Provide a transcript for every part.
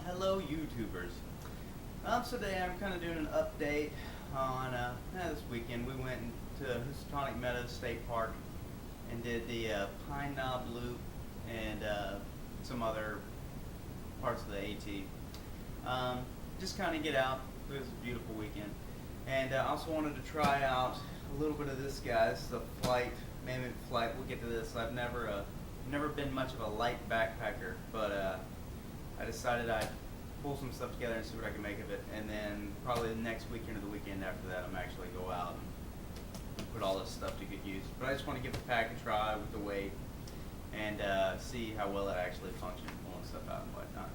Hello YouTubers. Today I'm kind of doing an update on this weekend. We went to Housatonic Meadows State Park and did the Pine Knob Loop and some other parts of the AT. Just kind of get out. It was a beautiful weekend. And I also wanted to try out a little bit of this guy. This is a flight, Mammoth flight. We'll get to this. I've never been much of a light backpacker, but I decided I'd pull some stuff together and see what I can make of it. And then probably the next weekend or the weekend after that, I'm actually go out and put all this stuff to good use. But I just want to give the pack a try with the weight and see how well it actually functions, pulling stuff out and whatnot.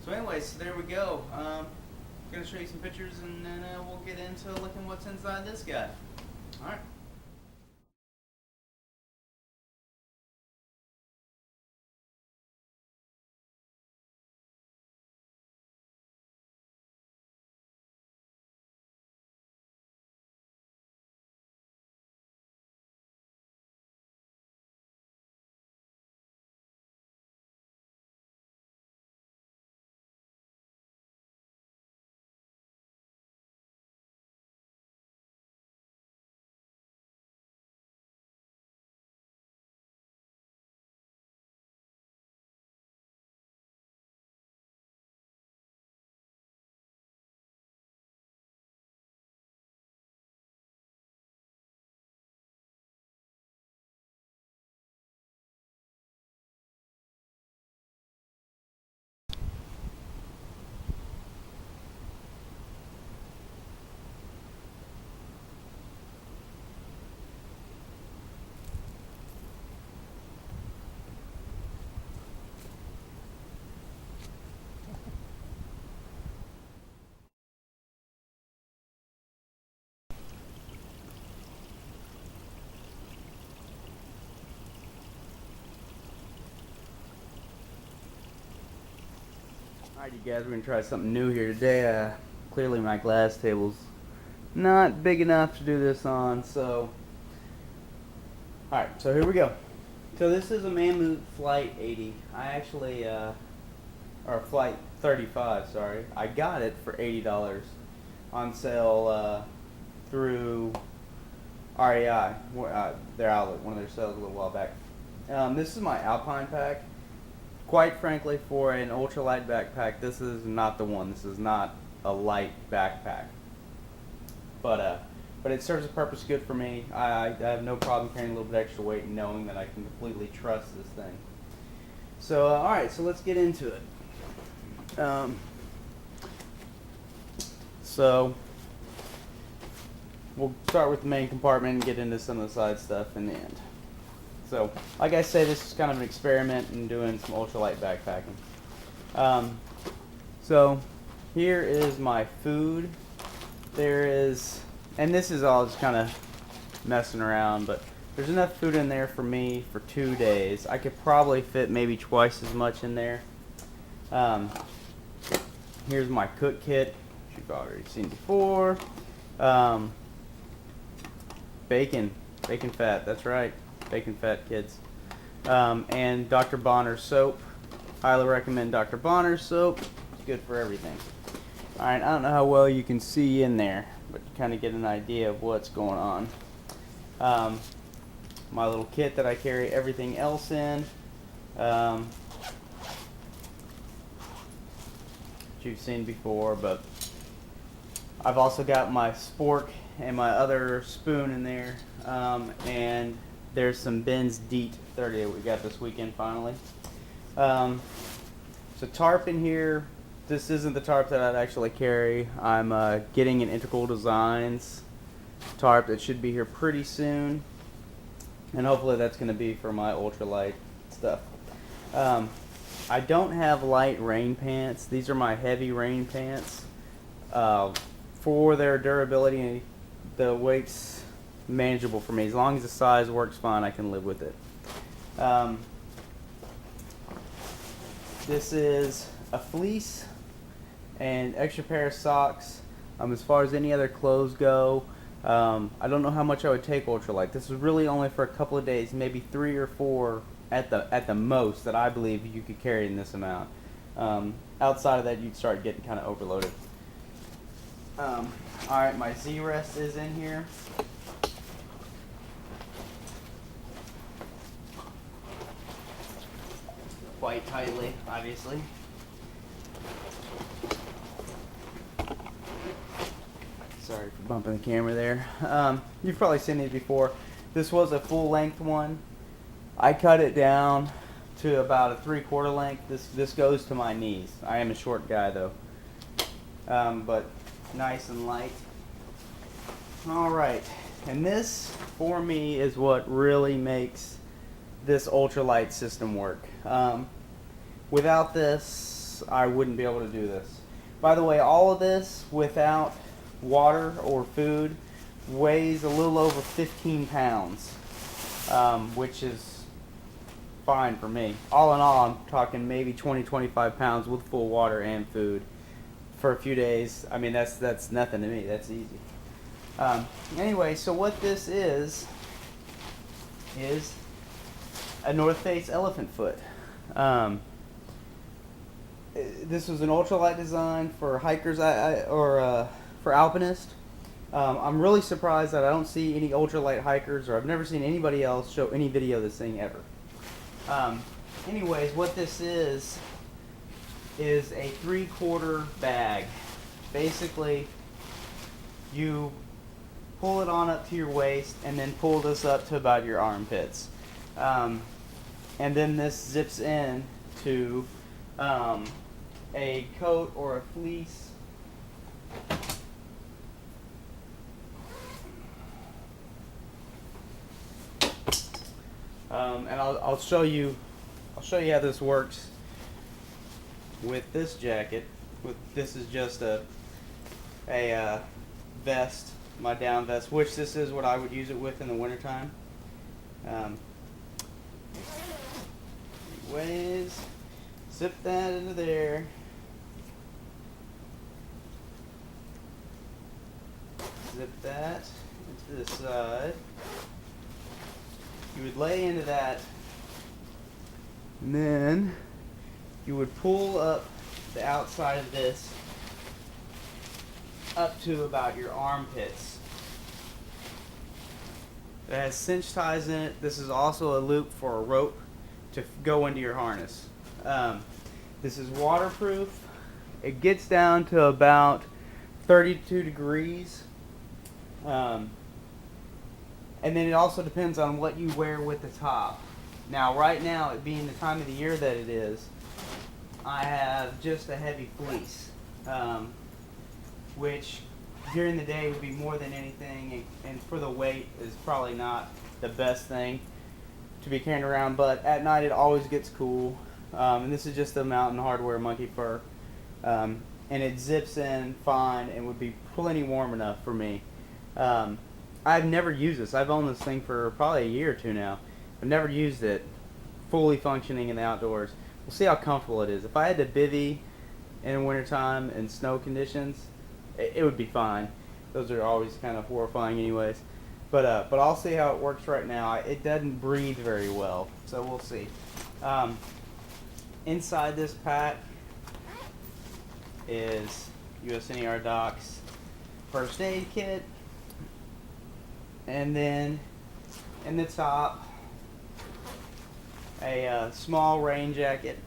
So anyways, there we go. I'm going to show you some pictures and then we'll get into looking what's inside this guy. Alright. Alright, you guys, we're going to try something new here today. Clearly my glass table's not big enough to do this on, so... Alright, so here we go. So this is a Mammoth Flight 80. I actually, or Flight 35, sorry. I got it for $80 on sale through REI, their outlet, one of their sales a little while back. This is my Alpine pack. Quite frankly, for an ultralight backpack, this is not the one. This is not a light backpack. But it serves a purpose good for me. I have no problem carrying a little bit extra weight and knowing that I can completely trust this thing. So, alright, so let's get into it. So, we'll start with the main compartment and get into some of the side stuff in the end. So, like I say, this is kind of an experiment in doing some ultralight backpacking. So, here is my food. There is, and this is all just kind of messing around, but there's enough food in there for me for 2 days. I could probably fit maybe twice as much in there. Here's my cook kit, which you've already seen before. Bacon fat, that's right. Bacon fat, kids. And Dr. Bonner's soap. Highly recommend Dr. Bonner's soap. It's good for everything. Alright, I don't know how well you can see in there, but you kind of get an idea of what's going on. My little kit that I carry everything else in. You've seen before, but I've also got my spork and my other spoon in there. And there's some Ben's Deet 30 that we got this weekend finally. So tarp in here. This isn't the tarp that I'd actually carry. I'm getting an Integral Designs tarp that should be here pretty soon. And hopefully that's going to be for my ultralight stuff. I don't have light rain pants. These are my heavy rain pants. For their durability, the weight's manageable for me. As long as the size works fine, I can live with it. This is a fleece and extra pair of socks. As far as any other clothes go, I don't know how much I would take ultralight. This is really only for a couple of days, maybe 3 or 4 at the most that I believe you could carry in this amount. Outside of that, you'd start getting kind of overloaded. Alright, my Z-Rest is in here. Quite tightly, obviously. Sorry for bumping the camera there. You've probably seen these before. This was a full length one. I cut it down to about a 3/4 length. This goes to my knees. I am a short guy though. But nice and light. Alright, and this for me is what really makes this ultralight system work. Without this, I wouldn't be able to do this. By the way, all of this without water or food weighs a little over 15 pounds, which is fine for me. All in all, I'm talking maybe 20-25 pounds with full water and food for a few days. I mean, that's nothing to me. That's easy. Anyway, so what this is a North Face elephant foot. This was an ultralight design for hikers or for alpinists. I'm really surprised that I don't see any ultralight hikers, or I've never seen anybody else show any video of this thing ever. Anyways, what this is a 3/4 bag. Basically, you pull it on up to your waist and then pull this up to about your armpits. And then this zips in to a coat or a fleece. And I'll show you how this works with this jacket. This is just a vest, my down vest, which this is what I would use it with in the wintertime. Anyways, zip that into there. Zip that into the side. You would lay into that, and then you would pull up the outside of this up to about your armpits. It has cinch ties in it. This is also a loop for a rope to go into your harness. This is waterproof. It gets down to about 32 degrees. And then it also depends on what you wear with the top. Now, right now, it being the time of the year that it is, I have just a heavy fleece, which during the day would be more than anything, and for the weight is probably not the best thing to be carrying around, but at night it always gets cool. And this is just a Mountain Hardwear monkey fur, and it zips in fine and would be plenty warm enough for me. I've never used this. I've owned this thing for probably a year or two now. I've never used it fully functioning in the outdoors. We'll see how comfortable it is. If I had to bivvy in the wintertime and snow conditions, it would be fine. Those are always kind of horrifying anyways. But I'll see how it works right now. It doesn't breathe very well, so we'll see. Inside this pack is USNER Doc's first aid kit. And then in the top, a small rain jacket.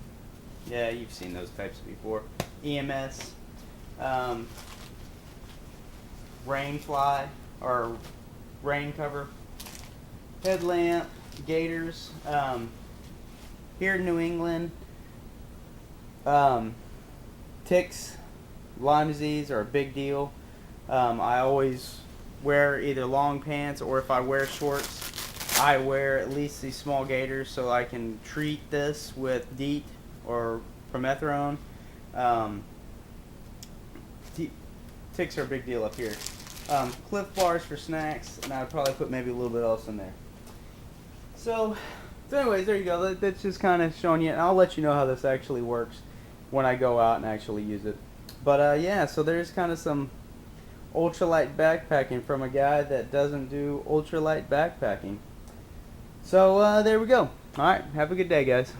Yeah, you've seen those types before. EMS, rain fly or rain cover, headlamp, gaiters. Here in New England, ticks, Lyme disease are a big deal. I always wear either long pants, or if I wear shorts, I wear at least these small gaiters so I can treat this with DEET or permethrin. Ticks are a big deal up here. Cliff bars for snacks, and I'd probably put maybe a little bit else in there. So anyways, there you go. That's just kind of showing you, and I'll let you know how this actually works when I go out and actually use it. But yeah, so there's kind of some ultralight backpacking from a guy that doesn't do ultralight backpacking. So there we go. Alright, have a good day, guys.